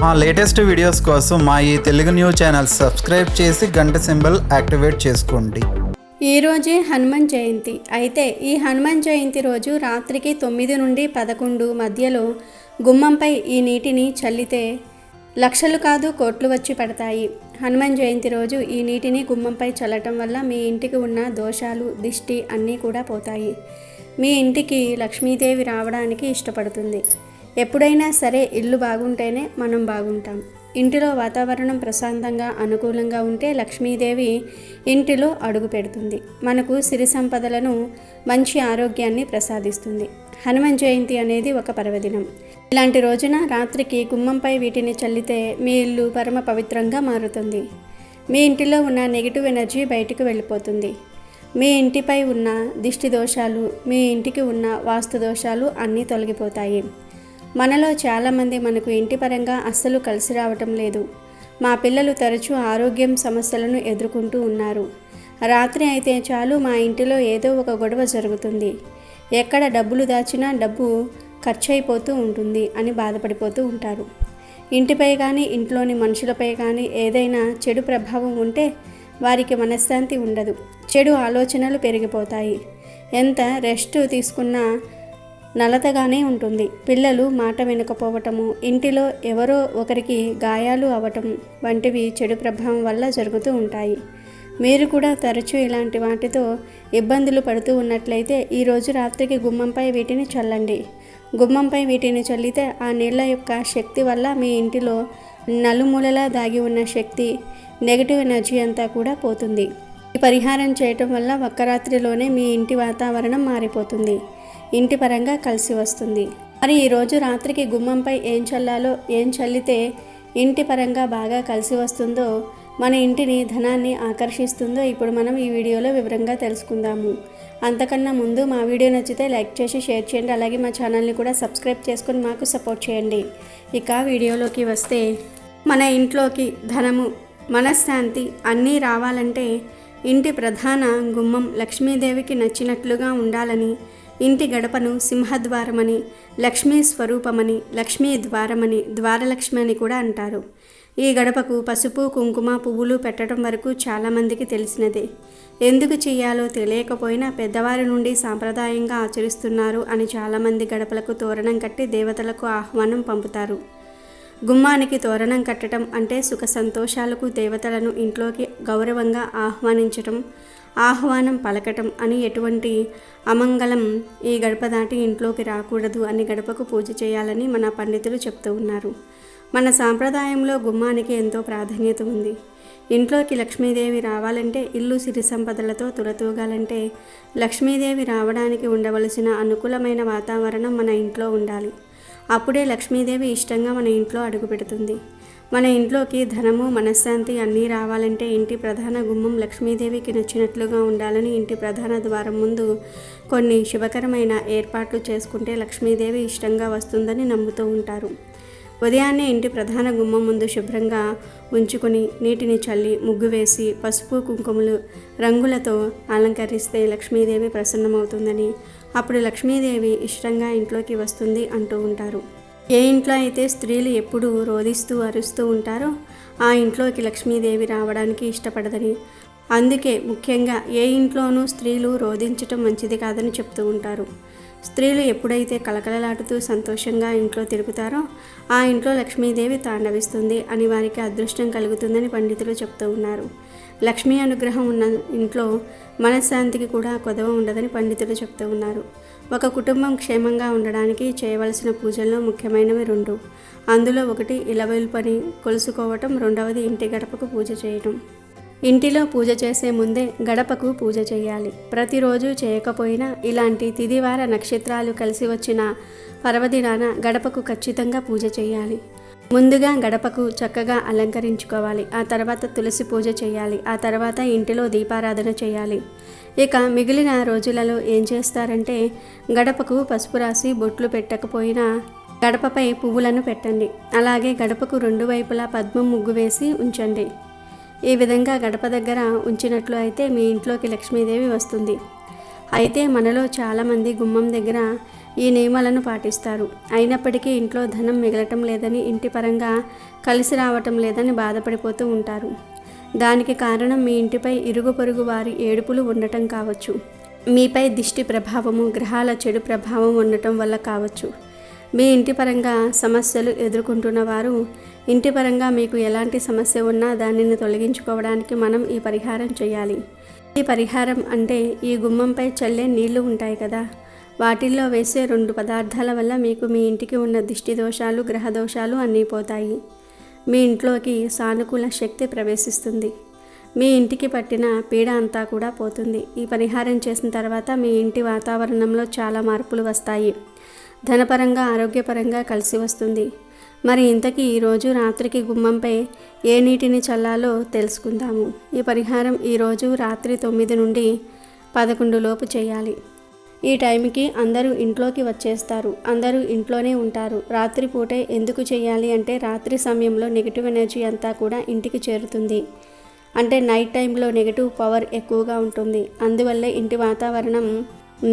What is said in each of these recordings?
మా latest videos కోసం మా ఈ తెలుగు న్యూస్ ఛానల్ సబ్స్క్రైబ్ చేసి గంట సింబల్ యాక్టివేట్ చేసుకోండి. ఈ రోజే హనుమాన్ జయంతి. అయితే ఈ హనుమాన్ జయంతి రోజు రాత్రికి 9 నుండి 11 మధ్యలో గుమ్మంపై ఈ నీటిని చల్లితే లక్షలు కాదు కోట్లు వచ్చి పడతాయి. హనుమాన్ జయంతి రోజు ఈ నీటిని గుమ్మంపై చల్లటం వల్ల మీ ఇంటికి ఉన్న దోషాలు, దిష్టి అన్నీ కూడా పోతాయి. మీ ఇంటికి లక్ష్మీదేవి రావడానికి ఇష్టపడుతుంది. ఎప్పుడైనా సరే ఇల్లు బాగుంటేనే మనం బాగుంటాం. ఇంటిలో వాతావరణం ప్రశాంతంగా అనుకూలంగా ఉంటే లక్ష్మీదేవి ఇంటిలో అడుగు పెడుతుంది. మనకు సిరి సంపదలను, మంచి ఆరోగ్యాన్ని ప్రసాదిస్తుంది. హనుమాన్ జయంతి అనేది ఒక పర్వదినం. ఇలాంటి రోజున రాత్రికి గుమ్మంపై వీటిని చల్లితే మీ ఇల్లు పరమ పవిత్రంగా మారుతుంది. మీ ఇంటిలో ఉన్న నెగిటివ్ ఎనర్జీ బయటకు వెళ్ళిపోతుంది. మీ ఇంటిపై ఉన్న దిష్టి దోషాలు, మీ ఇంటికి ఉన్న వాస్తు దోషాలు అన్నీ తొలగిపోతాయి. మనలో చాలామంది మనకు ఇంటి పరంగా అస్సలు కలిసి రావటం లేదు. మా పిల్లలు తరచూ ఆరోగ్యం సమస్యలను ఎదుర్కొంటూ ఉన్నారు. రాత్రి అయితే చాలు మా ఇంటిలో ఏదో ఒక గొడవ జరుగుతుంది. ఎక్కడ డబ్బులు దాచినా డబ్బు ఖర్చు అయిపోతూ ఉంటుంది అని బాధపడిపోతూ ఉంటారు. ఇంటిపై కానీ ఇంట్లోని మనుషులపై కానీ ఏదైనా చెడు ప్రభావం ఉంటే వారికి మనశ్శాంతి ఉండదు. చెడు ఆలోచనలు పెరిగిపోతాయి. ఎంత రెస్ట్ తీసుకున్నా నలతగానే ఉంటుంది. పిల్లలు మాట వినకపోవటము, ఇంటిలో ఎవరో ఒకరికి గాయాలు అవ్వటం వంటివి చెడు ప్రభావం వల్ల జరుగుతూ ఉంటాయి. మీరు కూడా తరచూ ఇలాంటి వాటితో ఇబ్బందులు పడుతూ ఉన్నట్లయితే ఈరోజు రాత్రికి గుమ్మంపై వీటిని చల్లండి. గుమ్మంపై వీటిని చల్లితే ఆ నీళ్ల యొక్క శక్తి వల్ల మీ ఇంటిలో నలుమూలలా దాగి ఉన్న శక్తి, నెగిటివ్ ఎనర్జీ అంతా కూడా పోతుంది. ఈ పరిహారం చేయటం వల్ల ఒక్క రాత్రిలోనే మీ ఇంటి వాతావరణం మారిపోతుంది. ఇంటి పరంగా కలిసి వస్తుంది. మరి ఈరోజు రాత్రికి గుమ్మంపై ఏం చల్లాలో, ఏం చల్లితే ఇంటి పరంగా బాగా కలిసి వస్తుందో, మన ఇంటిని ధనాన్ని ఆకర్షిస్తుందో ఇప్పుడు మనం ఈ వీడియోలో వివరంగా తెలుసుకుందాము. అంతకన్నా ముందు మా వీడియో నచ్చితే లైక్ చేసి షేర్ చేయండి. అలాగే మా ఛానల్ని కూడా సబ్స్క్రైబ్ చేసుకొని మాకు సపోర్ట్ చేయండి. ఇక వీడియోలోకి వస్తే, మన ఇంట్లోకి ధనము, మనశ్శాంతి అన్నీ రావాలంటే ఇంటి ప్రధాన గుమ్మం లక్ష్మీదేవికి నచ్చినట్లుగా ఉండాలని, ఇంటి గడపను సింహద్వారమని, లక్ష్మీ స్వరూపమని, లక్ష్మీ ద్వారమని, ద్వారలక్ష్మి అని కూడా అంటారు. ఈ గడపకు పసుపు, కుంకుమ, పువ్వులు పెట్టడం వరకు చాలామందికి తెలిసినదే. ఎందుకు చేయాలో తెలియకపోయినా పెద్దవారి నుండి సాంప్రదాయంగా ఆచరిస్తున్నారు అని చాలామంది గడపలకు తోరణం కట్టి దేవతలకు ఆహ్వానం పంపుతారు. గుమ్మానికి తోరణం కట్టడం అంటే సుఖ సంతోషాలకు దేవతలను ఇంట్లోకి గౌరవంగా ఆహ్వానించటం, ఆహ్వానం పలకటం అని. ఎటువంటి అమంగళం ఈ గడప దాటి ఇంట్లోకి రాకూడదు అని గడపకు పూజ చేయాలని మన పండితులు చెప్తూ ఉన్నారు. మన సాంప్రదాయంలో గుమ్మానికి ఎంతో ప్రాధాన్యత ఉంది. ఇంట్లోకి లక్ష్మీదేవి రావాలంటే, ఇల్లు సిరి సంపదలతో తులతూగాలంటే లక్ష్మీదేవి రావడానికి ఉండవలసిన అనుకూలమైన వాతావరణం మన ఇంట్లో ఉండాలి. అప్పుడే లక్ష్మీదేవి ఇష్టంగా మన ఇంట్లో అడుగుపెడుతుంది. మన ఇంట్లోకి ధనము, మనశ్శాంతి అన్నీ రావాలంటే ఇంటి ప్రధాన గుమ్మం లక్ష్మీదేవికి నచ్చినట్లుగా ఉండాలని ఇంటి ప్రధాన ద్వారం ముందు కొన్ని శుభకరమైన ఏర్పాట్లు చేసుకుంటే లక్ష్మీదేవి ఇష్టంగా వస్తుందని నమ్ముతూ ఉంటారు. ఉదయాన్నే ఇంటి ప్రధాన గుమ్మం ముందు శుభ్రంగా ఉంచుకొని నీటిని చల్లి, ముగ్గు వేసి, పసుపు కుంకుమలు రంగులతో అలంకరిస్తే లక్ష్మీదేవి ప్రసన్నమవుతుందని, అప్పుడు లక్ష్మీదేవి ఇష్టంగా ఇంట్లోకి వస్తుంది అంటూ ఉంటారు. ఏ ఇంట్లో అయితే స్త్రీలు ఎప్పుడూ రోదిస్తూ అరుస్తూ ఉంటారో ఆ ఇంట్లోకి లక్ష్మీదేవి రావడానికి ఇష్టపడదని, అందుకే ముఖ్యంగా ఏ ఇంట్లోనూ స్త్రీలు రోదించటం మంచిది కాదని చెప్తూ ఉంటారు. స్త్రీలు ఎప్పుడైతే కలకలలాడుతూ సంతోషంగా ఇంట్లో తిరుగుతారో ఆ ఇంట్లో లక్ష్మీదేవి తాండవిస్తుంది అని, వారికి అదృష్టం కలుగుతుందని పండితులు చెప్తూ ఉన్నారు. లక్ష్మీ అనుగ్రహం ఉన్న ఇంట్లో మనశ్శాంతికి కూడా కొదవ ఉండదని పండితులు చెప్తూ ఉన్నారు. ఒక కుటుంబం క్షేమంగా ఉండడానికి చేయవలసిన పూజల్లో ముఖ్యమైనవి 2. అందులో ఒకటి ఇలవేల్పని కొలుసుకోవటం, రెండవది ఇంటి గడపకు పూజ చేయటం. ఇంటిలో పూజ చేసే ముందే గడపకు పూజ చేయాలి. ప్రతిరోజు చేయకపోయినా ఇలాంటి తిదివార నక్షత్రాలు కలిసి వచ్చిన పర్వదినాన గడపకు ఖచ్చితంగా పూజ చేయాలి. ముందుగా గడపకు చక్కగా అలంకరించుకోవాలి. ఆ తర్వాత తులసి పూజ చేయాలి. ఆ తర్వాత ఇంటిలో దీపారాధన చేయాలి. ఇక మిగిలిన రోజులలో ఏం చేస్తారంటే, గడపకు పసుపు రాసి బొట్లు పెట్టకపోయినా గడపపై పువ్వులను పెట్టండి. అలాగే గడపకు 2 వైపులా పద్మం ముగ్గు వేసి ఉంచండి. ఈ విధంగా గడప దగ్గర ఉంచినట్లు అయితే మీ ఇంట్లోకి లక్ష్మీదేవి వస్తుంది. అయితే మనలో చాలామంది గుమ్మం దగ్గర ఈ నియమాలను పాటిస్తారు. అయినప్పటికీ ఇంట్లో ధనం మిగలటం లేదని, ఇంటి పరంగా కలిసి రావటం లేదని బాధపడిపోతూ ఉంటారు. దానికి కారణం మీ ఇంటిపై ఇరుగు పొరుగు వారి ఏడుపులు ఉండటం కావచ్చు. మీపై దిష్టి ప్రభావము, గ్రహాల చెడు ప్రభావం ఉండటం వల్ల కావచ్చు. మీ ఇంటి పరంగా సమస్యలు ఎదుర్కొంటున్న వారు, ఇంటి పరంగా మీకు ఎలాంటి సమస్య ఉన్నా దానిని తొలగించుకోవడానికి మనం ఈ పరిహారం చేయాలి. ఈ పరిహారం అంటే ఈ గుమ్మంపై చల్లే నీళ్లు ఉంటాయి కదా, వాటిల్లో వేసే 2 పదార్థాల వల్ల మీకు మీ ఇంటికి ఉన్న దిష్టి దోషాలు, గ్రహ దోషాలు అన్నీ పోతాయి. మీ ఇంట్లోకి సానుకూల శక్తి ప్రవేశిస్తుంది. మీ ఇంటికి పట్టిన పీడ అంతా కూడా పోతుంది. ఈ పరిహారం చేసిన తర్వాత మీ ఇంటి వాతావరణంలో చాలా మార్పులు వస్తాయి. ధనపరంగా, ఆరోగ్యపరంగా కలిసి వస్తుంది. మరి ఇంతకీ ఈరోజు రాత్రికి గుమ్మంపై ఏ నీటిని చల్లాలో తెలుసుకుందాము. ఈ పరిహారం ఈరోజు రాత్రి 9 నుండి 11 లోపు చేయాలి. ఈ టైంకి అందరూ ఇంట్లోకి వచ్చేస్తారు. అందరూ ఇంట్లోనే ఉంటారు. రాత్రి పూటే ఎందుకు చేయాలి అంటే, రాత్రి సమయంలో నెగిటివ్ ఎనర్జీ అంతా కూడా ఇంటికి చేరుతుంది. అంటే నైట్ టైంలో నెగిటివ్ పవర్ ఎక్కువగా ఉంటుంది. అందువల్లే ఇంటి వాతావరణం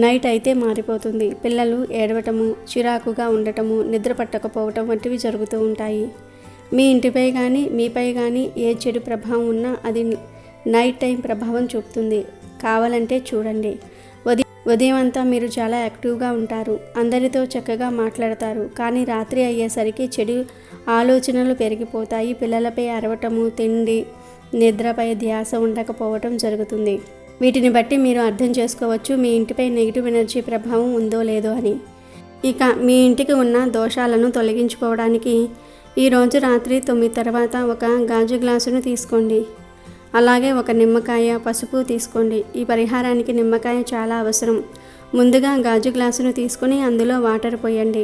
నైట్ అయితే మారిపోతుంది. పిల్లలు ఏడవటము, చిరాకుగా ఉండటము, నిద్ర పట్టకపోవటం వంటివి జరుగుతూ ఉంటాయి. మీ ఇంటిపై కానీ మీపై కానీ ఏ చెడు ప్రభావం ఉన్నా అది నైట్ టైం ప్రభావం చూపుతుంది. కావాలంటే చూడండి. ఉదయం అంతా మీరు చాలా యాక్టివ్గా ఉంటారు. అందరితో చక్కగా మాట్లాడతారు. కానీ రాత్రి అయ్యేసరికి చెడు ఆలోచనలు పెరిగిపోతాయి. పిల్లలపై అరవటము, తిండి, నిద్రపై ధ్యాస ఉండకపోవటం జరుగుతుంది. వీటిని బట్టి మీరు అర్థం చేసుకోవచ్చు మీ ఇంటిపై నెగిటివ్ ఎనర్జీ ప్రభావం ఉందో లేదో అని. ఇక మీ ఇంటికి ఉన్న దోషాలను తొలగించుకోవడానికి ఈరోజు రాత్రి 9 తర్వాత ఒక గాజు గ్లాసును తీసుకోండి. అలాగే ఒక నిమ్మకాయ, పసుపు తీసుకోండి. ఈ పరిహారానికి నిమ్మకాయ చాలా అవసరం. ముందుగా గాజు గ్లాసును తీసుకొని అందులో వాటర్ పోయండి.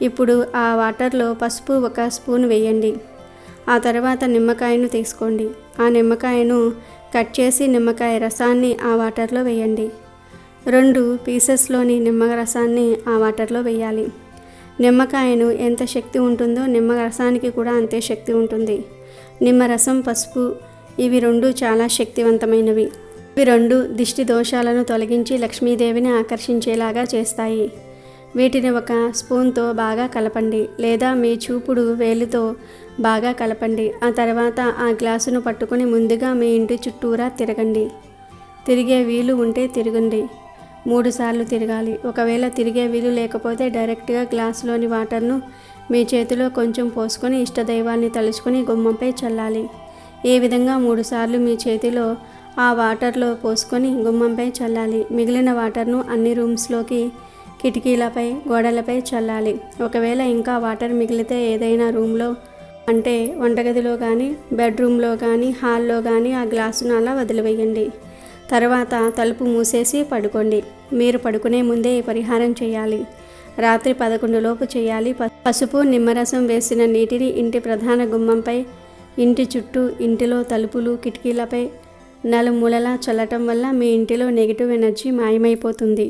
ఇప్పుడు ఆ వాటర్లో పసుపు 1 స్పూన్ వేయండి. ఆ తర్వాత నిమ్మకాయను తీసుకోండి. ఆ నిమ్మకాయను కట్ చేసి నిమ్మకాయ రసాన్ని ఆ వాటర్లో వేయండి. 2 పీసెస్లోని నిమ్మ రసాన్ని ఆ వాటర్లో వేయాలి. నిమ్మకాయను ఎంత శక్తి ఉంటుందో నిమ్మ రసానికి కూడా అంతే శక్తి ఉంటుంది. నిమ్మరసం, పసుపు ఇవి 2 చాలా శక్తివంతమైనవి. ఇవి 2 దిష్టి దోషాలను తొలగించి లక్ష్మీదేవిని ఆకర్షించేలాగా చేస్తాయి. వీటిని 1 స్పూన్తో బాగా కలపండి, లేదా మీ చూపుడు వేలుతో బాగా కలపండి. ఆ తర్వాత ఆ గ్లాసును పట్టుకొని ముందుగా మీ ఇంటి చుట్టూరా తిరగండి. తిరిగే వీలు ఉంటే తిరగండి. 3 సార్లు తిరగాలి. ఒకవేళ తిరిగే వీలు లేకపోతే డైరెక్ట్గా గ్లాసులోని వాటర్ను మీ చేతిలో కొంచెం పోసుకొని ఇష్టదైవాన్ని తలుచుకొని గుమ్మంపై చల్లాలి. ఈ విధంగా 3 సార్లు మీ చేతిలో ఆ వాటర్లో పోసుకొని గుమ్మంపై చల్లాలి. మిగిలిన వాటర్ను అన్ని రూమ్స్లోకి, కిటికీలపై, గోడలపై చల్లాలి. ఒకవేళ ఇంకా వాటర్ మిగిలితే ఏదైనా రూమ్లో అంటే వంటగదిలో కానీ, బెడ్రూమ్లో కానీ, హాల్లో కానీ ఆ గ్లాసును అలా వదిలివేయండి. తర్వాత తలుపు మూసేసి పడుకోండి. మీరు పడుకునే ముందే ఈ పరిహారం చేయాలి. రాత్రి 11 లోపు చేయాలి. పసుపు, నిమ్మరసం వేసిన నీటిని ఇంటి ప్రధాన గుమ్మంపై, ఇంటి చుట్టూ, ఇంటిలో తలుపులు, కిటికీలపై నలుమూలలా చల్లటం వల్ల మీ ఇంటిలో నెగిటివ్ ఎనర్జీ మాయమైపోతుంది.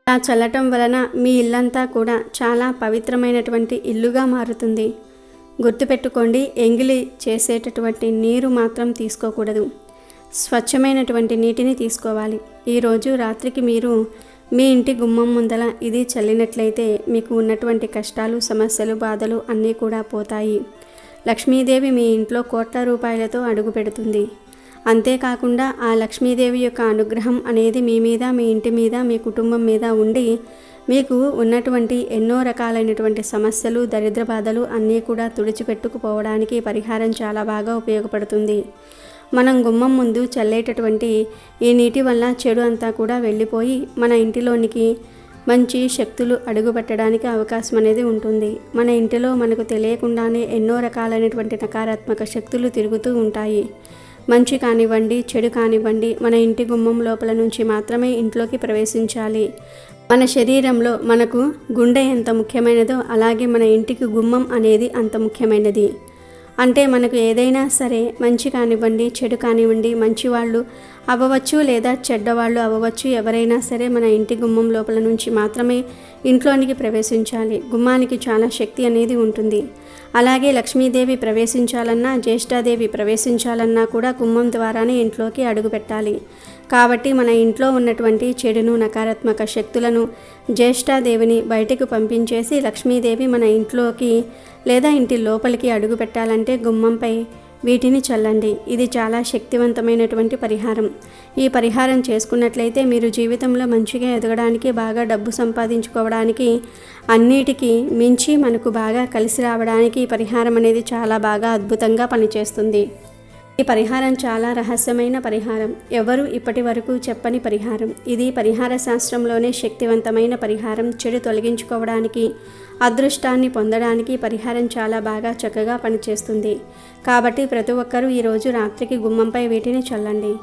ఇలా చల్లటం వలన మీ ఇల్లంతా కూడా చాలా పవిత్రమైనటువంటి ఇల్లుగా మారుతుంది. గుర్తుపెట్టుకోండి, ఎంగిలి చేసేటటువంటి నీరు మాత్రం తీసుకోకూడదు. స్వచ్ఛమైనటువంటి నీటిని తీసుకోవాలి. ఈరోజు రాత్రికి మీరు మీ ఇంటి గుమ్మం ముందల ఇది చల్లినట్లయితే మీకు ఉన్నటువంటి కష్టాలు, సమస్యలు, బాధలు అన్నీ కూడా పోతాయి. లక్ష్మీదేవి మీ ఇంట్లో కోట్ల రూపాయలతో అడుగు పెడుతుంది. అంతేకాకుండా ఆ లక్ష్మీదేవి యొక్క అనుగ్రహం అనేది మీ మీద, మీ ఇంటి మీద, మీ కుటుంబం మీద ఉండి మీకు ఉన్నటువంటి ఎన్నో రకాలైనటువంటి సమస్యలు, దరిద్ర బాధలు అన్నీ కూడా తుడిచిపెట్టుకుపోవడానికి పరిహారం చాలా బాగా ఉపయోగపడుతుంది. మనం గుమ్మం ముందు చల్లేటటువంటి ఈ నీటి వల్ల చెడు అంతా కూడా వెళ్ళిపోయి మన ఇంటిలోనికి మంచి శక్తులు అడుగుపెట్టడానికి అవకాశం అనేది ఉంటుంది. మన ఇంటిలో మనకు తెలియకుండానే ఎన్నో రకాలైనటువంటి నకారాత్మక శక్తులు తిరుగుతూ ఉంటాయి. మంచి కానివ్వండి, చెడు కానివ్వండి, మన ఇంటి గుమ్మం లోపల నుంచి మాత్రమే ఇంట్లోకి ప్రవేశించాలి. మన శరీరంలో మనకు గుండె ఎంత ముఖ్యమైనదో అలాగే మన ఇంటికి గుమ్మం అనేది అంత ముఖ్యమైనది. అంటే మనకు ఏదైనా సరే మంచి కానివ్వండి, చెడు కానివ్వండి, మంచివాళ్ళు అవ్వవచ్చు లేదా చెడ్డవాళ్ళు అవ్వవచ్చు, ఎవరైనా సరే మన ఇంటి గుమ్మం లోపల నుంచి మాత్రమే ఇంట్లోనికి ప్రవేశించాలి. గుమ్మానికి చాలా శక్తి అనేది ఉంటుంది. అలాగే లక్ష్మీదేవి ప్రవేశించాలన్నా, జ్యేష్ఠాదేవి ప్రవేశించాలన్నా కూడా గుమ్మం ద్వారానే ఇంట్లోకి అడుగు పెట్టాలి. కాబట్టి మన ఇంట్లో ఉన్నటువంటి చెడును, నకారాత్మక శక్తులను, జ్యేష్ఠాదేవిని బయటకు పంపించేసి లక్ష్మీదేవి మన ఇంట్లోకి లేదా ఇంటి లోపలికి అడుగు పెట్టాలంటే గుమ్మంపై వీటిని చల్లండి. ఇది చాలా శక్తివంతమైనటువంటి పరిహారం. ఈ పరిహారం చేసుకున్నట్లయితే మీరు జీవితంలో మంచిగా ఎదగడానికి, బాగా డబ్బు సంపాదించుకోవడానికి, అన్నిటికీ మించి మనకు బాగా కలిసి రావడానికి ఈ పరిహారం అనేది చాలా బాగా అద్భుతంగా పనిచేస్తుంది. ఈ పరిహారం చాలా రహస్యమైన పరిహారం. ఎవరు ఇప్పటి వరకు చెప్పని పరిహారం. ఇది పరిహార శాస్త్రంలోనే శక్తివంతమైన పరిహారం. చెడు తొలగించుకోవడానికి, అదృష్టాన్ని పొందడానికి పరిహారం చాలా బాగా చక్కగా పనిచేస్తుంది. కాబట్టి ప్రతి ఒక్కరూ ఈరోజు రాత్రికి గుమ్మంపై వీటిని చల్లండి.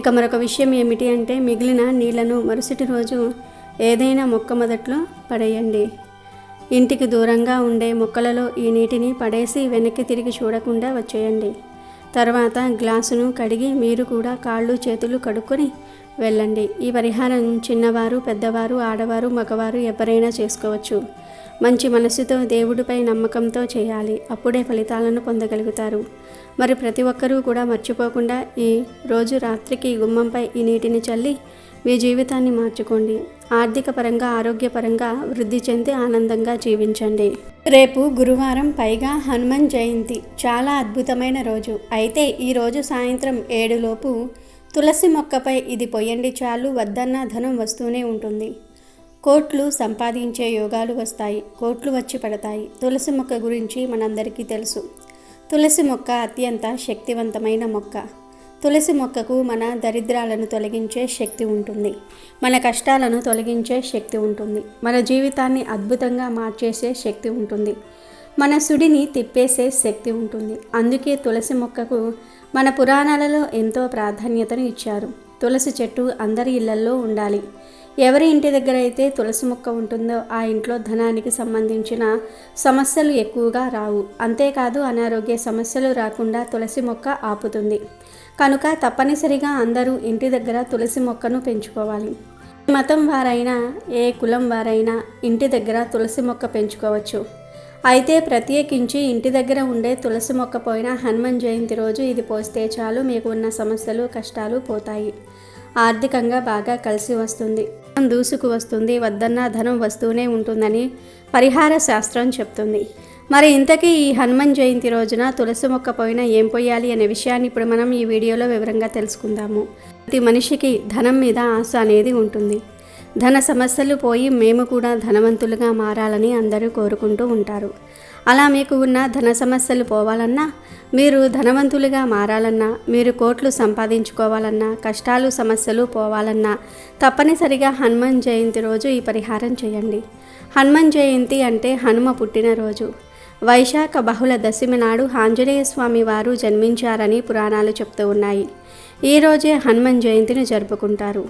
ఇక మరొక విషయం ఏమిటి అంటే మిగిలిన నీళ్లను మరుసటి రోజు ఏదైనా మొక్క మొదట్లో పడేయండి. ఇంటికి దూరంగా ఉండే మొక్కలలో ఈ నీటిని పడేసి వెనక్కి తిరిగి చూడకుండా వచ్చేయండి. తర్వాత గ్లాసును కడిగి మీరు కూడా కాళ్ళు చేతులు కడుక్కొని వెళ్ళండి. ఈ పరిహారం చిన్నవారు, పెద్దవారు, ఆడవారు, మగవారు ఎవరైనా చేసుకోవచ్చు. మంచి మనసుతో, దేవుడిపై నమ్మకంతో చేయాలి. అప్పుడే ఫలితాలను పొందగలుగుతారు. మరి ప్రతి ఒక్కరూ కూడా మర్చిపోకుండా ఈ రోజు రాత్రికి గుమ్మంపై ఈ నీటిని చల్లి మీ జీవితాన్ని మార్చుకోండి. ఆర్థిక పరంగా, ఆరోగ్యపరంగా వృద్ధి చెంది ఆనందంగా జీవించండి. రేపు గురువారం, పైగా హనుమాన్ జయంతి. చాలా అద్భుతమైన రోజు. అయితే ఈరోజు సాయంత్రం 7 లోపు తులసి మొక్కపై ఇది పొయ్యండి చాలు. వద్దన్న ధనం వస్తూనే ఉంటుంది. కోట్లు సంపాదించే యోగాలు వస్తాయి. కోట్లు వచ్చి పడతాయి. తులసి మొక్క గురించి మనందరికీ తెలుసు. తులసి మొక్క అత్యంత శక్తివంతమైన మొక్క. తులసి మొక్కకు మన దరిద్రాలను తొలగించే శక్తి ఉంటుంది. మన కష్టాలను తొలగించే శక్తి ఉంటుంది. మన జీవితాన్ని అద్భుతంగా మార్చేసే శక్తి ఉంటుంది. మన సుడిని తిప్పేసే శక్తి ఉంటుంది. అందుకే తులసి మొక్కకు మన పురాణాలలో ఎంతో ప్రాధాన్యతను ఇచ్చారు. తులసి చెట్టు అందరి ఇళ్లల్లో ఉండాలి. ఎవరి ఇంటి దగ్గర అయితే తులసి మొక్క ఉంటుందో ఆ ఇంట్లో ధనానికి సంబంధించిన సమస్యలు ఎక్కువగా రావు. అంతేకాదు అనారోగ్య సమస్యలు రాకుండా తులసి మొక్క ఆపుతుంది. కనుక తప్పనిసరిగా అందరూ ఇంటి దగ్గర తులసి మొక్కను పెంచుకోవాలి. ఏ మతం వారైనా, ఏ కులం వారైనా ఇంటి దగ్గర తులసి మొక్క పెంచుకోవచ్చు. అయితే ప్రత్యేకించి ఇంటి దగ్గర ఉండే తులసి మొక్క పోయిన హనుమాన్ జయంతి రోజు ఇది పోస్తే చాలు, మీకు ఉన్న సమస్యలు, కష్టాలు పోతాయి. ఆర్థికంగా బాగా కలిసి వస్తుంది. దూసుకు వస్తుంది. వద్దన్న ధనం వస్తూనే ఉంటుందని పరిహార శాస్త్రం చెప్తుంది. మరి ఇంతకీ ఈ హనుమాన్ జయంతి రోజున తులసి మొక్క పోయినా ఏం పోయాలి అనే విషయాన్ని ఇప్పుడు మనం ఈ వీడియోలో వివరంగా తెలుసుకుందాము. ప్రతి మనిషికి ధనం మీద ఆశ అనేది ఉంటుంది. ధన సమస్యలు పోయి మేము కూడా ధనవంతులుగా మారాలని అందరూ కోరుకుంటూ ఉంటారు. అలా మీకు ఉన్న ధన సమస్యలు పోవాలన్నా, మీరు ధనవంతులుగా మారాలన్నా, మీరు కోట్లు సంపాదించుకోవాలన్నా, కష్టాలు సమస్యలు పోవాలన్నా తప్పనిసరిగా హనుమాన్ జయంతి రోజు ఈ పరిహారం చేయండి. హనుమాన్ జయంతి అంటే హనుమ పుట్టినరోజు. వైశాఖ బహుళ దశమి నాడు ఆంజనేయ స్వామి వారు జన్మించారని పురాణాలు చెప్తూ ఉన్నాయి. ఈ రోజే హనుమాన్ జయంతిని జరుపుకుంటారు.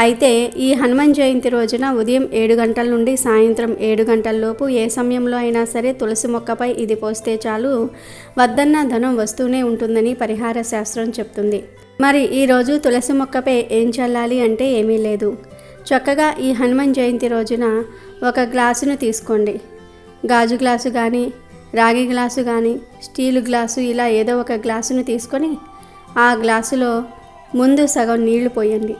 అయితే ఈ హనుమాన్ జయంతి రోజున ఉదయం 7 గంటల నుండి సాయంత్రం 7 గంటల లోపు ఏ సమయంలో అయినా సరే తులసి మొక్కపై ఇది పోస్తే చాలు, వద్దన్న ధనం వస్తూనే ఉంటుందని పరిహార శాస్త్రం చెప్తుంది. మరి ఈరోజు తులసి మొక్కపై ఏం చల్లాలి అంటే ఏమీ లేదు. చక్కగా ఈ హనుమాన్ జయంతి రోజున ఒక గ్లాసును తీసుకోండి. గాజు గ్లాసు కానీ, రాగి గ్లాసు కానీ, స్టీలు గ్లాసు, ఇలా ఏదో ఒక గ్లాసును తీసుకొని ఆ గ్లాసులో ముందు సగం నీళ్లు పోయండి.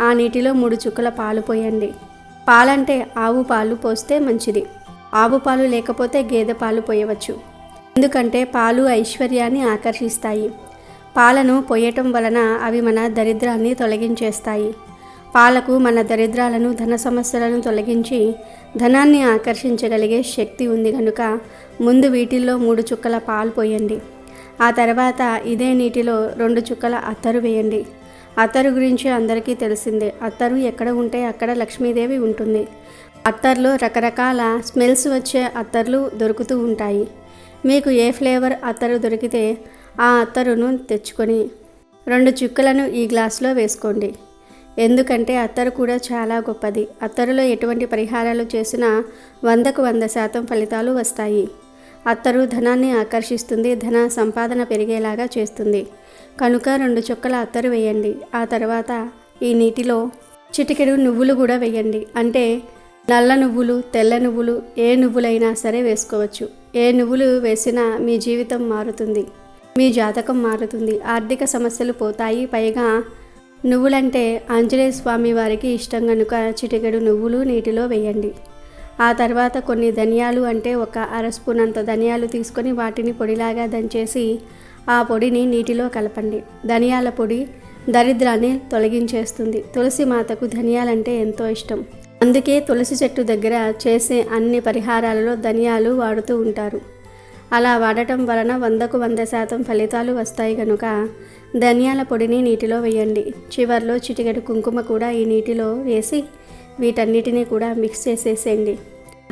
ఆ నీటిలో 3 చుక్కల పాలు పోయండి. పాలంటే ఆవు పాలు పోస్తే మంచిది. ఆవు పాలు లేకపోతే గేదె పాలు పోయవచ్చు. ఎందుకంటే పాలు ఐశ్వర్యాన్ని ఆకర్షిస్తాయి. పాలను పోయటం వలన అవి మన దరిద్రాన్ని తొలగించేస్తాయి. పాలకు మన దరిద్రాలను, ధన సమస్యలను తొలగించి ధనాన్ని ఆకర్షించగలిగే శక్తి ఉంది కనుక ముందు వీటిల్లో 3 చుక్కల పాలు పోయండి. ఆ తర్వాత ఇదే నీటిలో 2 చుక్కల అత్తరు వేయండి. అత్తరు గురించి అందరికీ తెలిసిందే. అత్తరు ఎక్కడ ఉంటే అక్కడ లక్ష్మీదేవి ఉంటుంది. అత్తర్లో రకరకాల స్మెల్స్ వచ్చే అత్తర్లు దొరుకుతూ ఉంటాయి. మీకు ఏ ఫ్లేవర్ అత్తరు దొరికితే ఆ అత్తరును తెచ్చుకొని 2 చుక్కలను ఈ గ్లాసులో వేసుకోండి. ఎందుకంటే అత్తరు కూడా చాలా గొప్పది. అత్తరులో ఎటువంటి పరిహారాలు చేసినా 100కు 100% ఫలితాలు వస్తాయి. అత్తరు ధనాన్ని ఆకర్షిస్తుంది. ధన సంపాదన పెరిగేలాగా చేస్తుంది. కనుక 2 చుక్కల అత్తరు వేయండి. ఆ తర్వాత ఈ నీటిలో చిటికెడు నువ్వులు కూడా వేయండి. అంటే నల్ల నువ్వులు, తెల్ల నువ్వులు, ఏ నువ్వులైనా సరే వేసుకోవచ్చు. ఏ నువ్వులు వేసినా మీ జీవితం మారుతుంది. మీ జాతకం మారుతుంది. ఆర్థిక సమస్యలు పోతాయి. పైగా నువ్వులంటే ఆంజనేయ స్వామి వారికి ఇష్టం కనుక చిటికెడు నువ్వులు నీటిలో వేయండి. ఆ తర్వాత కొన్ని ధనియాలు అంటే ఒక అర స్పూన్ అంత ధనియాలు తీసుకొని వాటిని పొడిలాగా దంచేసి ఆ పొడిని నీటిలో కలపండి. ధనియాల పొడి దరిద్రాన్ని తొలగించేస్తుంది. తులసి మాతకు ధనియాలంటే ఎంతో ఇష్టం. అందుకే తులసి చెట్టు దగ్గర చేసే అన్ని పరిహారాలలో ధనియాలు వాడుతూ ఉంటారు. అలా వాడటం వలన 100కు 100% ఫలితాలు వస్తాయి కనుక ధనియాల పొడిని నీటిలో వేయండి. చివర్లో చిటికెడు కుంకుమ కూడా ఈ నీటిలో వేసి వీటన్నిటినీ కూడా మిక్స్ చేసేసేయండి.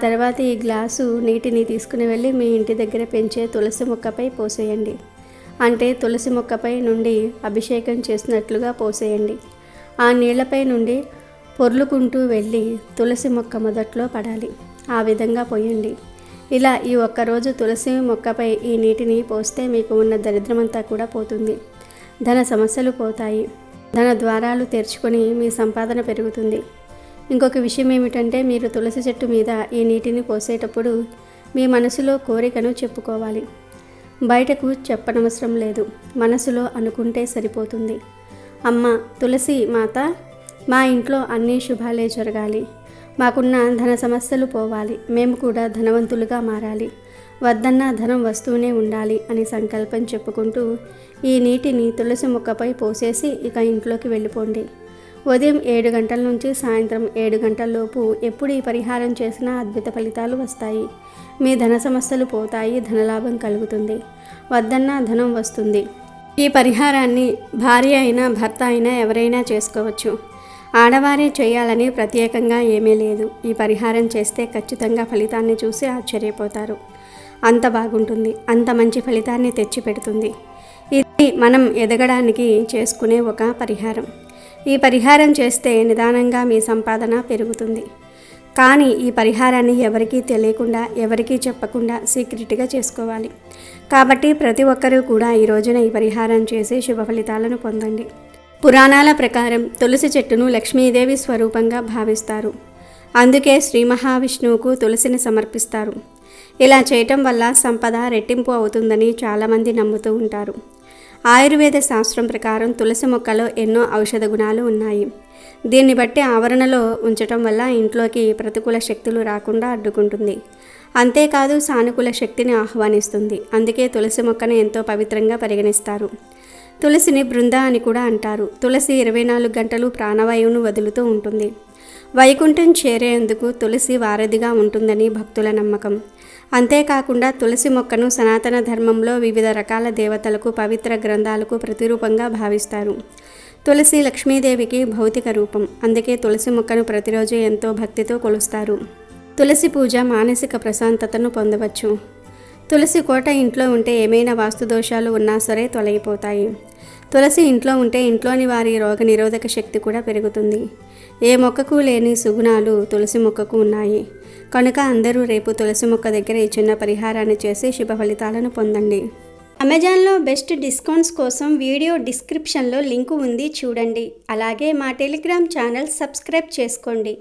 తర్వాత ఈ గ్లాసు నీటిని తీసుకుని వెళ్ళి మీ ఇంటి దగ్గర పెంచే తులసి మొక్కపై పోసేయండి. అంటే తులసి మొక్కపై నుండి అభిషేకం చేసినట్లుగా పోసేయండి. ఆ నీళ్లపై నుండి పొర్లుకుంటూ వెళ్ళి తులసి మొక్క మొదట్లో పడాలి. ఆ విధంగా పోయండి. ఇలా ఈ ఒక్కరోజు తులసి మొక్కపై ఈ నీటిని పోస్తే మీకు ఉన్న దరిద్రమంతా కూడా పోతుంది. ధన సమస్యలు పోతాయి. ధన ద్వారాలు తెరుచుకొని మీ సంపాదన పెరుగుతుంది. ఇంకొక విషయం ఏమిటంటే మీరు తులసి చెట్టు మీద ఈ నీటిని పోసేటప్పుడు మీ మనసులో కోరికను చెప్పుకోవాలి. బయటకు చెప్పనవసరం లేదు. మనసులో అనుకుంటే సరిపోతుంది. అమ్మ తులసి మాత, మా ఇంట్లో అన్ని శుభాలే జరగాలి. మాకున్న ధన సమస్యలు పోవాలి. మేము కూడా ధనవంతులుగా మారాలి. వద్దన్న ధనం వస్తూనే ఉండాలి అని సంకల్పం చెప్పుకుంటూ ఈ నీటిని తులసి మొక్కపై పోసేసి ఇక ఇంట్లోకి వెళ్ళిపోండి. ఉదయం 7 గంటల నుంచి సాయంత్రం 7 గంటల లోపు ఎప్పుడు ఈ పరిహారం చేసినా అద్భుత ఫలితాలు వస్తాయి. మీ ధన సమస్యలు పోతాయి. ధనలాభం కలుగుతుంది. వద్దన్నా ధనం వస్తుంది. ఈ పరిహారాన్ని భార్య అయినా భర్త అయినా ఎవరైనా చేసుకోవచ్చు. ఆడవారే చేయాలని ప్రత్యేకంగా ఏమీ లేదు. ఈ పరిహారం చేస్తే ఖచ్చితంగా ఫలితాన్ని చూసి ఆశ్చర్యపోతారు. అంత బాగుంటుంది. అంత మంచి ఫలితాన్ని తెచ్చిపెడుతుంది. ఇది మనం ఎదగడానికి చేసుకునే ఒక పరిహారం. ఈ పరిహారం చేస్తే నిదానంగా మీ సంపాదన పెరుగుతుంది. కానీ ఈ పరిహారాన్ని ఎవరికీ తెలియకుండా ఎవరికీ చెప్పకుండా సీక్రెట్గా చేసుకోవాలి. కాబట్టి ప్రతి ఒక్కరూ కూడా ఈ రోజున ఈ పరిహారం చేసి శుభ ఫలితాలను పొందండి. పురాణాల ప్రకారం తులసి చెట్టును లక్ష్మీదేవి స్వరూపంగా భావిస్తారు. అందుకే శ్రీ మహావిష్ణువుకు తులసిని సమర్పిస్తారు. ఇలా చేయటం వల్ల సంపద రెట్టింపు అవుతుందని చాలామంది నమ్ముతూ ఉంటారు. ఆయుర్వేద శాస్త్రం ప్రకారం తులసి మొక్కలో ఎన్నో ఔషధ గుణాలు ఉన్నాయి. దీన్ని బట్టి ఆవరణలో ఉంచటం వల్ల ఇంట్లోకి ప్రతికూల శక్తులు రాకుండా అడ్డుకుంటుంది. అంతేకాదు సానుకూల శక్తిని ఆహ్వానిస్తుంది. అందుకే తులసి మొక్కను ఎంతో పవిత్రంగా పరిగణిస్తారు. తులసిని బృంద అని కూడా అంటారు. తులసి 24 గంటలు ప్రాణవాయువును వదులుతూ ఉంటుంది. వైకుంఠం చేరేందుకు తులసి వారధిగా ఉంటుందని భక్తుల నమ్మకం. అంతేకాకుండా తులసి మొక్కను సనాతన ధర్మంలో వివిధ రకాల దేవతలకు పవిత్ర గ్రంథాలకు ప్రతిరూపంగా భావిస్తారు. తులసి లక్ష్మీదేవికి భౌతిక రూపం. అందుకే తులసి మొక్కను ప్రతిరోజు ఎంతో భక్తితో కొలుస్తారు. తులసి పూజ మానసిక ప్రశాంతతను పొందవచ్చు. తులసి కోట ఇంట్లో ఉంటే ఏమైనా వాస్తు దోషాలు ఉన్నా సరే తొలగిపోతాయి. తులసి ఇంట్లో ఉంటే ఇంట్లోని వారి రోగ నిరోధక శక్తి కూడా పెరుగుతుంది. ఏ మొక్కకు లేని సుగుణాలు తులసి మొక్కకు ఉన్నాయి. కనుక అందరూ రేపు తులసి మొక్క దగ్గర ఈ చిన్న పరిహారాన్ని చేసి శుభ ఫలితాలను పొందండి. అమెజాన్లో బెస్ట్ డిస్కౌంట్స్ కోసం వీడియో డిస్క్రిప్షన్లో లింకు ఉంది చూడండి. అలాగే మా టెలిగ్రామ్ ఛానల్ సబ్స్క్రైబ్ చేసుకోండి.